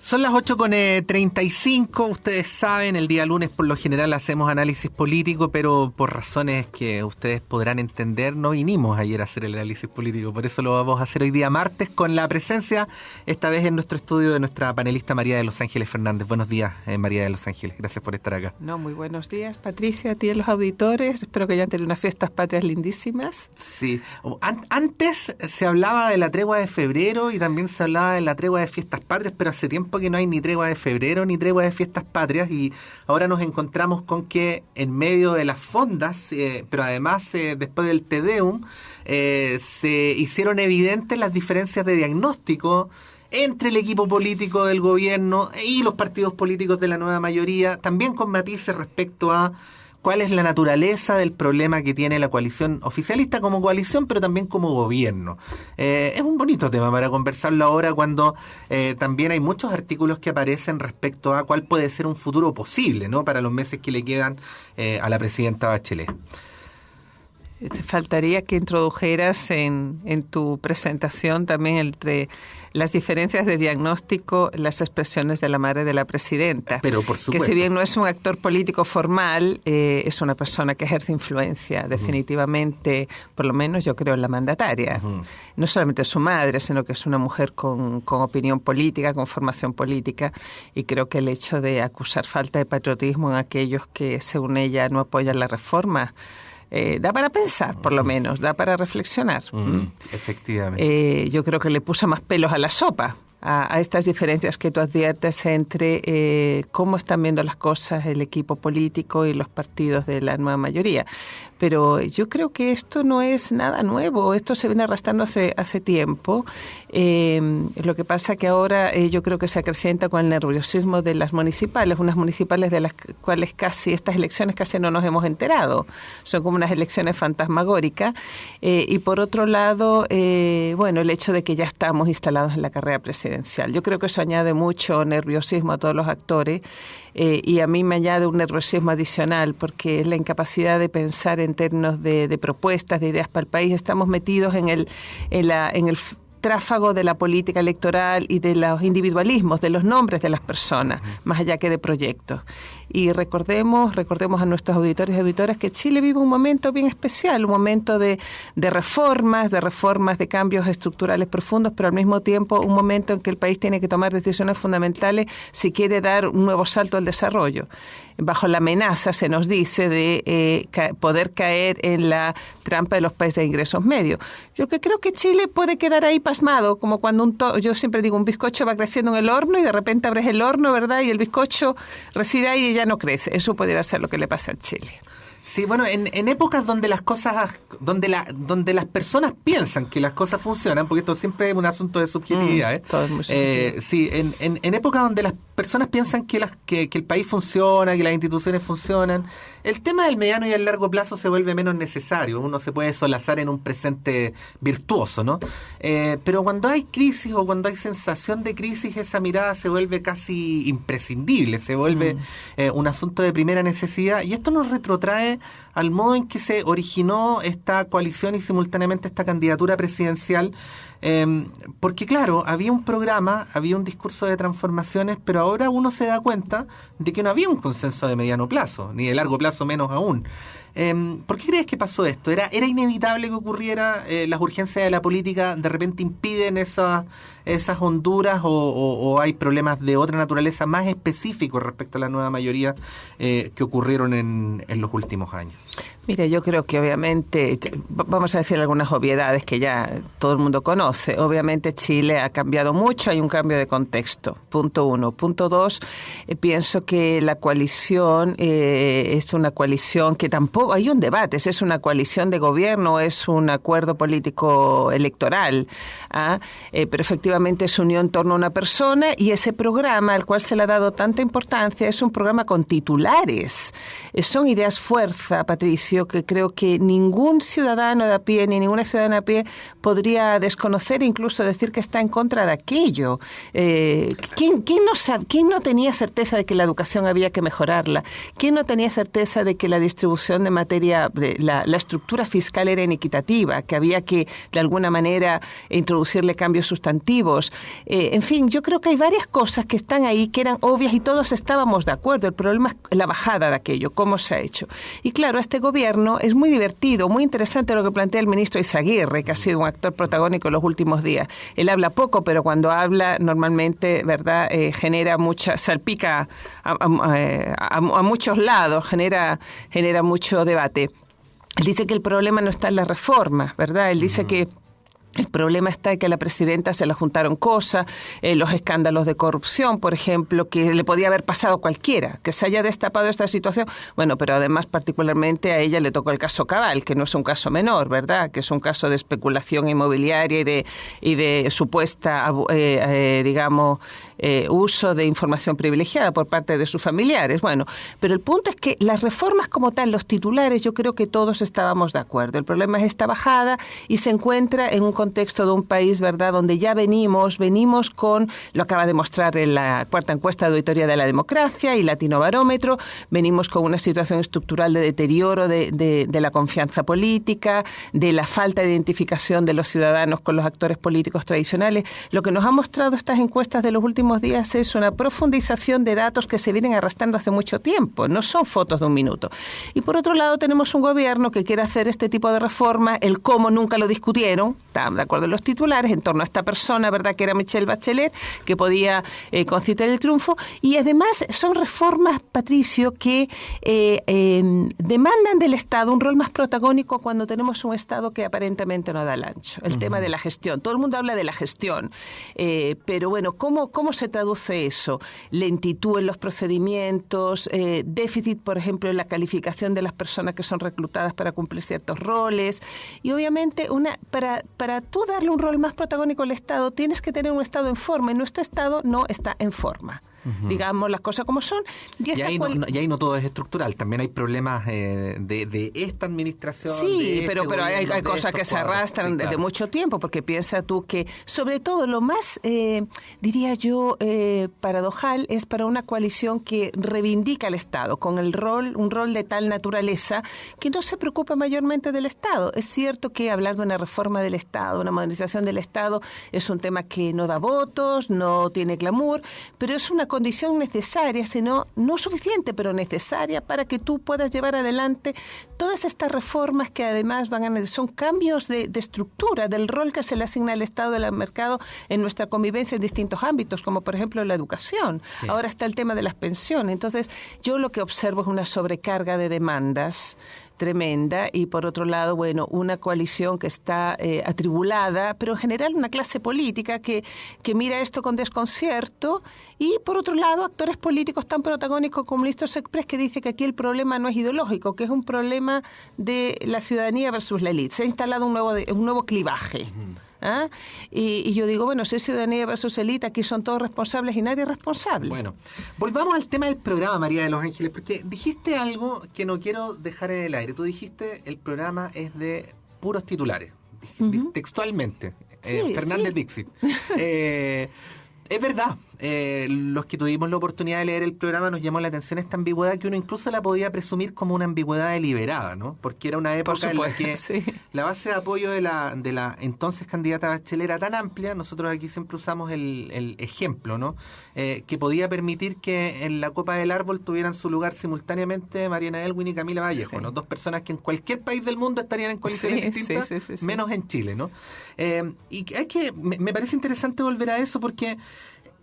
Son las 8:35, ustedes saben, el día lunes por lo general hacemos análisis político, pero por razones que ustedes podrán entender, no vinimos ayer a hacer el análisis político, por eso lo vamos a hacer hoy día martes con la presencia, esta vez en nuestro estudio, de nuestra panelista María de Los Ángeles Fernández. Buenos días, María de Los Ángeles, gracias por estar acá. Muy buenos días, Patricia, a ti y a los auditores, espero que hayan tenido unas fiestas patrias lindísimas. Sí, antes se hablaba de la tregua de febrero y también se hablaba de la tregua de fiestas patrias, pero hace tiempo que no hay ni tregua de febrero ni tregua de fiestas patrias, y ahora nos encontramos con que en medio de las fondas, pero además después del Te Deum, se hicieron evidentes las diferencias de diagnóstico entre el equipo político del gobierno y los partidos políticos de la nueva mayoría, también con matices respecto a cuál es la naturaleza del problema que tiene la coalición oficialista como coalición, pero también como gobierno. Es un bonito tema para conversarlo ahora cuando también hay muchos artículos que aparecen respecto a cuál puede ser un futuro posible, ¿no?, para los meses que le quedan a la presidenta Bachelet. Te faltaría que introdujeras en tu presentación también entre las diferencias de diagnóstico, las expresiones de la madre de la presidenta. Pero por supuesto. Que si bien no es un actor político formal, es una persona que ejerce influencia, definitivamente, por lo menos yo creo en la mandataria. No solamente es su madre, sino que es una mujer con opinión política, con formación política, y creo que el hecho de acusar falta de patriotismo en aquellos que, según ella, no apoyan la reforma, da para pensar, por lo menos, da para reflexionar. Efectivamente. Yo creo que le puso más pelos a la sopa a estas diferencias que tú adviertes entre cómo están viendo las cosas el equipo político y los partidos de la nueva mayoría. Pero yo creo que esto no es nada nuevo, esto se viene arrastrando hace tiempo. Lo que pasa que ahora yo creo que se acrecienta con el nerviosismo de las municipales, unas municipales de las cuales estas elecciones casi no nos hemos enterado. Son como unas elecciones fantasmagóricas. Y por otro lado, el hecho de que ya estamos instalados en la carrera presidencial. Yo creo que eso añade mucho nerviosismo a todos los actores, y a mí me añade un nerviosismo adicional porque es la incapacidad de pensar en términos de propuestas, de ideas para el país. Estamos metidos en el tráfago de la política electoral y de los individualismos, de los nombres de las personas, más allá que de proyectos. Y recordemos a nuestros auditores y auditoras que Chile vive un momento bien especial, un momento de reformas, de cambios estructurales profundos, pero al mismo tiempo un momento en que el país tiene que tomar decisiones fundamentales si quiere dar un nuevo salto al desarrollo. Bajo la amenaza, se nos dice, de poder caer en la trampa de los países de ingresos medios. Yo creo que Chile puede quedar ahí pasmado, como cuando yo siempre digo, un bizcocho va creciendo en el horno y de repente abres el horno, ¿verdad? Y el bizcocho reside ahí y ya no crece. Eso podría ser lo que le pasa a Chile. Sí, bueno, en épocas donde las cosas, donde las personas piensan que las cosas funcionan, porque esto siempre es un asunto de subjetividad, todo es muy subjetivo. Sí, en épocas donde las personas piensan que el país funciona, que las instituciones funcionan, el tema del mediano y el largo plazo se vuelve menos necesario. Uno se puede solazar en un presente virtuoso, ¿no? Pero cuando hay crisis o cuando hay sensación de crisis, esa mirada se vuelve casi imprescindible, se vuelve un asunto de primera necesidad, y esto nos retrotrae al modo en que se originó esta coalición y simultáneamente esta candidatura presidencial, porque claro, había un programa, había un discurso de transformaciones, pero ahora uno se da cuenta de que no había un consenso de mediano plazo, ni de largo plazo menos aún. ¿Por qué crees que pasó esto? ¿Era inevitable que ocurriera? ¿Las urgencias de la política de repente impiden esas honduras, o hay problemas de otra naturaleza más específicos respecto a la nueva mayoría que ocurrieron en los últimos años? Mira, yo creo que obviamente, vamos a decir algunas obviedades que ya todo el mundo conoce. Obviamente Chile ha cambiado mucho, hay un cambio de contexto, punto uno. Punto dos, pienso que la coalición es una coalición que tampoco, hay un debate, si es una coalición de gobierno, es un acuerdo político electoral, pero efectivamente es unión en torno a una persona, y ese programa al cual se le ha dado tanta importancia es un programa con titulares. Son ideas fuerza, Patricio, patricio que creo que ningún ciudadano de a pie ni ninguna ciudadana a pie podría desconocer e incluso decir que está en contra de aquello. ¿Quién no tenía certeza de que la educación había que mejorarla? ¿Quién no tenía certeza de que la distribución de materia, la estructura fiscal era inequitativa, que había que de alguna manera introducirle cambios sustantivos? En fin, yo creo que hay varias cosas que están ahí que eran obvias y todos estábamos de acuerdo. El problema es la bajada de aquello, cómo se ha hecho. Y claro, este gobierno es muy divertido, muy interesante lo que plantea el ministro Izaguirre, que ha sido un actor protagónico en los últimos días. Él habla poco, pero cuando habla normalmente, ¿verdad?, genera salpica a muchos lados, genera mucho debate. Él dice que el problema no está en las reformas, ¿verdad? Él dice que el problema está en que a la presidenta se le juntaron cosas, los escándalos de corrupción, por ejemplo, que le podía haber pasado a cualquiera, que se haya destapado esta situación. Bueno, pero además particularmente a ella le tocó el caso Cabal, que no es un caso menor, ¿verdad? Que es un caso de especulación inmobiliaria y de supuesta, uso de información privilegiada por parte de sus familiares. Bueno, pero el punto es que las reformas como tal, los titulares, yo creo que todos estábamos de acuerdo. El problema es esta bajada y se encuentra en un contexto de un país, ¿verdad?, donde ya venimos con, lo acaba de mostrar en la cuarta encuesta de auditoría de la democracia y Latinobarómetro, venimos con una situación estructural de deterioro de la confianza política, de la falta de identificación de los ciudadanos con los actores políticos tradicionales. Lo que nos han mostrado estas encuestas de los últimos días es una profundización de datos que se vienen arrastrando hace mucho tiempo, no son fotos de un minuto. Y por otro lado tenemos un gobierno que quiere hacer este tipo de reforma, el cómo nunca lo discutieron, de acuerdo a los titulares, en torno a esta persona, ¿verdad?, que era Michelle Bachelet, que podía concitar el triunfo. Y además son reformas, Patricio, que demandan del Estado un rol más protagónico cuando tenemos un Estado que aparentemente no da el ancho. El tema de la gestión. Todo el mundo habla de la gestión. Pero bueno, ¿cómo se traduce eso? Lentitud en los procedimientos, déficit, por ejemplo, en la calificación de las personas que son reclutadas para cumplir ciertos roles. Y obviamente, para tú darle un rol más protagónico al Estado, tienes que tener un Estado en forma, y nuestro Estado no está en forma. Digamos las cosas como son. Y ahí no todo es estructural, también hay problemas de esta administración. Sí, pero hay cosas que se arrastran desde mucho tiempo, porque piensa tú que, sobre todo, lo más, diría yo, paradojal es para una coalición que reivindica al Estado, con un rol de tal naturaleza que no se preocupa mayormente del Estado. Es cierto que hablar de una reforma del Estado, una modernización del Estado, es un tema que no da votos, no tiene glamour, pero es una condición necesaria, sino no suficiente, pero necesaria para que tú puedas llevar adelante todas estas reformas que además son cambios de estructura, del rol que se le asigna al Estado y al mercado en nuestra convivencia en distintos ámbitos, como por ejemplo la educación. Sí. Ahora está el tema de las pensiones. Entonces, yo lo que observo es una sobrecarga de demandas tremenda y por otro lado, bueno, una coalición que está atribulada, pero en general una clase política que mira esto con desconcierto y por otro lado actores políticos tan protagónicos como Listos Express, que dice que aquí el problema no es ideológico, que es un problema de la ciudadanía versus la élite. Se ha instalado un nuevo clivaje. ¿Ah? Y yo digo, bueno, si es ciudadanía versus élite, aquí son todos responsables y nadie es responsable. Bueno, volvamos al tema del programa, María de los Ángeles, porque dijiste algo que no quiero dejar en el aire. Tú dijiste, el programa es de puros titulares, textualmente. Sí, Fernández sí. Dixit. Es verdad, los que tuvimos la oportunidad de leer el programa nos llamó la atención esta ambigüedad que uno incluso la podía presumir como una ambigüedad deliberada, ¿no? Porque era una época en la que la base de apoyo de la entonces candidata Bachelet era tan amplia, nosotros aquí siempre usamos el ejemplo, ¿no? Que podía permitir que en la copa del árbol tuvieran su lugar simultáneamente Mariana Elwin y Camila Vallejo, ¿no? Dos personas que en cualquier país del mundo estarían en coaliciones distintas, menos en Chile, ¿no? Y me parece interesante volver a eso porque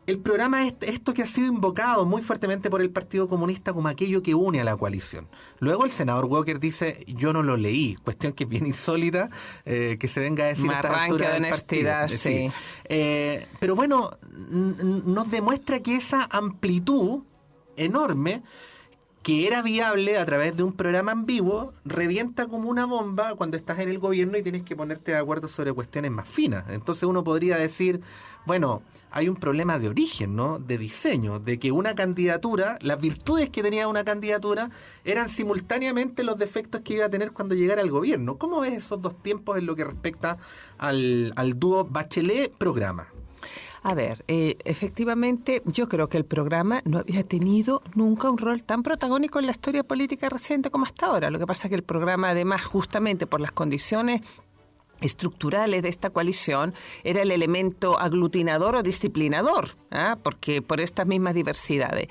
el programa es esto que ha sido invocado muy fuertemente por el Partido Comunista como aquello que une a la coalición. Luego el senador Walker dice, yo no lo leí, cuestión que es bien insólita, que se venga a decir a esta altura de honestidad, sí. Pero bueno, nos demuestra que esa amplitud enorme que era viable a través de un programa ambiguo, revienta como una bomba cuando estás en el gobierno y tienes que ponerte de acuerdo sobre cuestiones más finas. Entonces uno podría decir, bueno, hay un problema de origen, ¿no? De diseño, de que una candidatura, las virtudes que tenía una candidatura eran simultáneamente los defectos que iba a tener cuando llegara al gobierno. ¿Cómo ves esos dos tiempos en lo que respecta al dúo Bachelet-programa? A ver, efectivamente, yo creo que el programa no había tenido nunca un rol tan protagónico en la historia política reciente como hasta ahora. Lo que pasa es que el programa, además, justamente por las condiciones estructurales de esta coalición, era el elemento aglutinador o disciplinador, porque por estas mismas diversidades.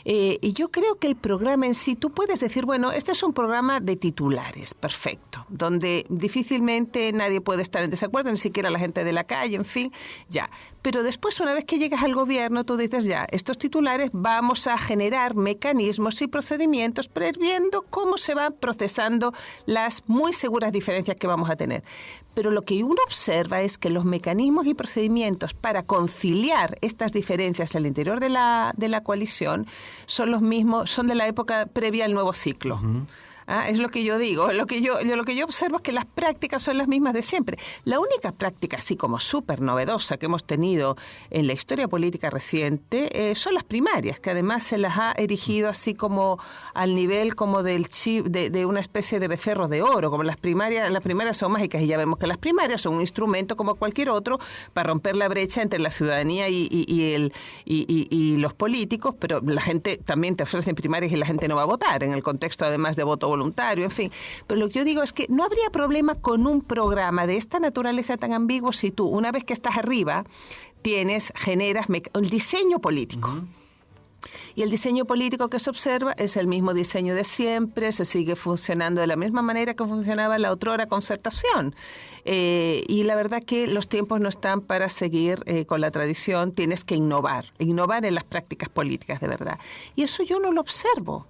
Y yo creo que el programa en sí, tú puedes decir, bueno, este es un programa de titulares, perfecto, donde difícilmente nadie puede estar en desacuerdo, ni siquiera la gente de la calle, en fin, ya. Pero después, una vez que llegas al gobierno, tú dices, ya, estos titulares vamos a generar mecanismos y procedimientos previendo cómo se van procesando las muy seguras diferencias que vamos a tener. Pero lo que uno observa es que los mecanismos y procedimientos para conciliar estas diferencias al interior de la coalición son los mismos, son de la época previa al nuevo ciclo. Uh-huh. Es lo que yo digo. Lo que yo observo es que las prácticas son las mismas de siempre. La única práctica así como súper novedosa que hemos tenido en la historia política reciente son las primarias, que además se las ha erigido así como al nivel como del chip, de una especie de becerro de oro, como las primarias son mágicas, y ya vemos que las primarias son un instrumento como cualquier otro para romper la brecha entre la ciudadanía y los políticos, pero la gente también te ofrecen primarias y la gente no va a votar, en el contexto además de voto voluntario, en fin. Pero lo que yo digo es que no habría problema con un programa de esta naturaleza tan ambiguo si tú, una vez que estás arriba, generas el diseño político. Uh-huh. Y el diseño político que se observa es el mismo diseño de siempre, se sigue funcionando de la misma manera que funcionaba la otrora concertación. Y la verdad que los tiempos no están para seguir con la tradición, tienes que innovar en las prácticas políticas de verdad. Y eso yo no lo observo.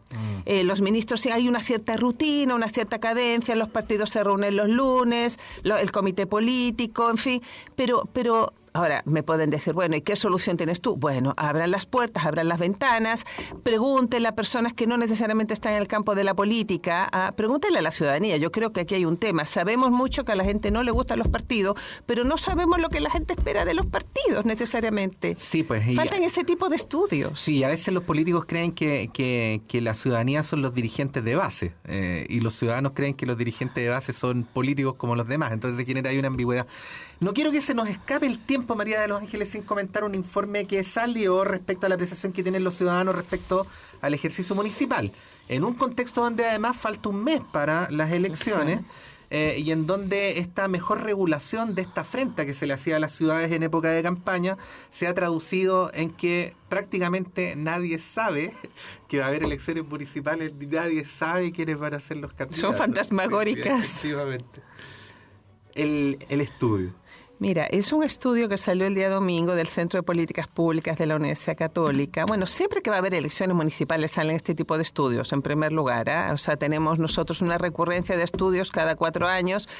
Los ministros, hay una cierta rutina, una cierta cadencia, los partidos se reúnen los lunes, el comité político, en fin, pero ahora me pueden decir, bueno, ¿y qué solución tienes tú? Bueno, abran las puertas, abran las ventanas, pregúntenle a personas que no necesariamente están en el campo de la política, pregúntenle a la ciudadanía. Yo creo que aquí hay un tema. Sabemos mucho que a la gente no le gustan los partidos, pero no sabemos lo que la gente espera de los partidos necesariamente. Sí, pues. Faltan ese tipo de estudios. Sí, a veces los políticos creen que la ciudadanía son los dirigentes de base, y los ciudadanos creen que los dirigentes de base son políticos como los demás. Entonces genera ahí una ambigüedad. No quiero que se nos escape el tiempo, María de los Ángeles, sin comentar un informe que salió respecto a la apreciación que tienen los ciudadanos respecto al ejercicio municipal. En un contexto donde además falta un mes para las elecciones, y en donde esta mejor regulación de esta afrenta que se le hacía a las ciudades en época de campaña se ha traducido en que prácticamente nadie sabe que va a haber elecciones municipales, ni nadie sabe quiénes van a ser los candidatos. Son fantasmagóricas. Efectivamente. El estudio. Mira, es un estudio que salió el día domingo del Centro de Políticas Públicas de la Universidad Católica. Bueno, siempre que va a haber elecciones municipales salen este tipo de estudios, en primer lugar. O sea, tenemos nosotros una recurrencia de estudios cada 4 años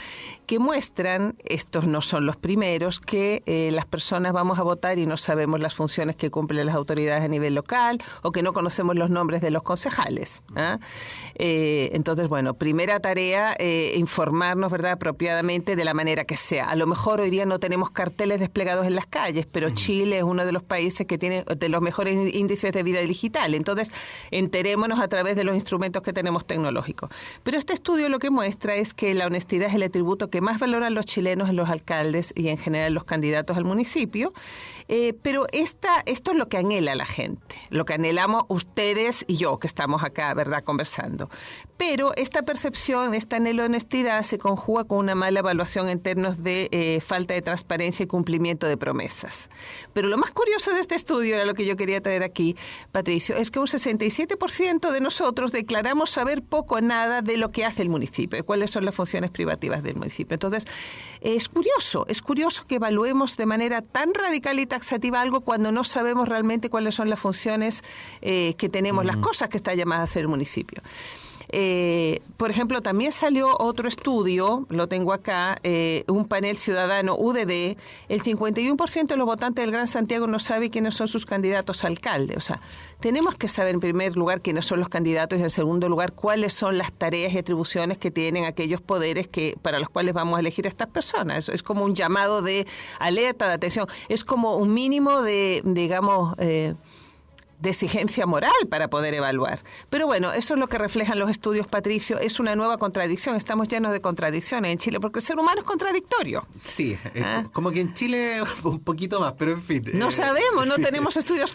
que muestran, estos no son los primeros, que las personas vamos a votar y no sabemos las funciones que cumplen las autoridades a nivel local o que no conocemos los nombres de los concejales. Entonces, bueno, primera tarea, informarnos, ¿verdad?, apropiadamente de la manera que sea. A lo mejor hoy día no tenemos carteles desplegados en las calles, pero Chile es uno de los países que tiene de los mejores índices de vida digital. Entonces, enterémonos a través de los instrumentos que tenemos tecnológicos. Pero este estudio lo que muestra es que la honestidad es el atributo que más valoran los chilenos en los alcaldes y en general los candidatos al municipio. Pero esto es lo que anhela la gente, lo que anhelamos ustedes y yo que estamos acá, ¿verdad?, conversando. Pero esta percepción, este anhelo de honestidad se conjuga con una mala evaluación en términos de falta de transparencia y cumplimiento de promesas. Pero lo más curioso de este estudio, era lo que yo quería traer aquí, Patricio, es que un 67% de nosotros declaramos saber poco o nada de lo que hace el municipio, de cuáles son las funciones privativas del municipio. Entonces, es curioso que evaluemos de manera tan radical y taxativa algo cuando no sabemos realmente cuáles son las funciones que tenemos, las cosas que está llamada a hacer el municipio. Por ejemplo, también salió otro estudio, lo tengo acá, un panel ciudadano UDD, el 51% de los votantes del Gran Santiago no sabe quiénes son sus candidatos a alcalde. O sea, tenemos que saber en primer lugar quiénes son los candidatos y en segundo lugar cuáles son las tareas y atribuciones que tienen aquellos poderes para los cuales vamos a elegir a estas personas. Es como un llamado de alerta, de atención, es como un mínimo de, digamos, de exigencia moral para poder evaluar. Pero bueno, eso es lo que reflejan los estudios, Patricio. Es una nueva contradicción. Estamos llenos de contradicciones en Chile, porque el ser humano es contradictorio. Sí, como que en Chile un poquito más, pero en fin. No sabemos, no tenemos estudios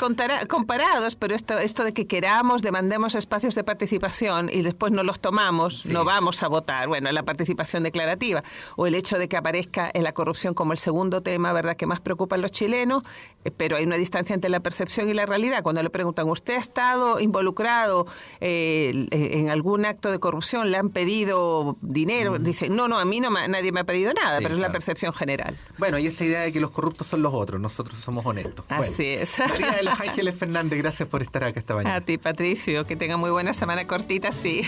comparados, pero esto de que demandemos espacios de participación y después no los tomamos, no vamos a votar. Bueno, la participación declarativa o el hecho de que aparezca en la corrupción como el segundo tema, ¿verdad?, que más preocupa a los chilenos, pero hay una distancia entre la percepción y la realidad. Cuando le preguntan, ¿usted ha estado involucrado en algún acto de corrupción? ¿Le han pedido dinero? Dicen, no, a mí nadie me ha pedido nada, pero es la percepción general. Bueno, y esa idea de que los corruptos son los otros, nosotros somos honestos. Así es. María de los Ángeles Fernández, gracias por estar acá esta mañana. A ti, Patricio, que tenga muy buena semana cortita, sí.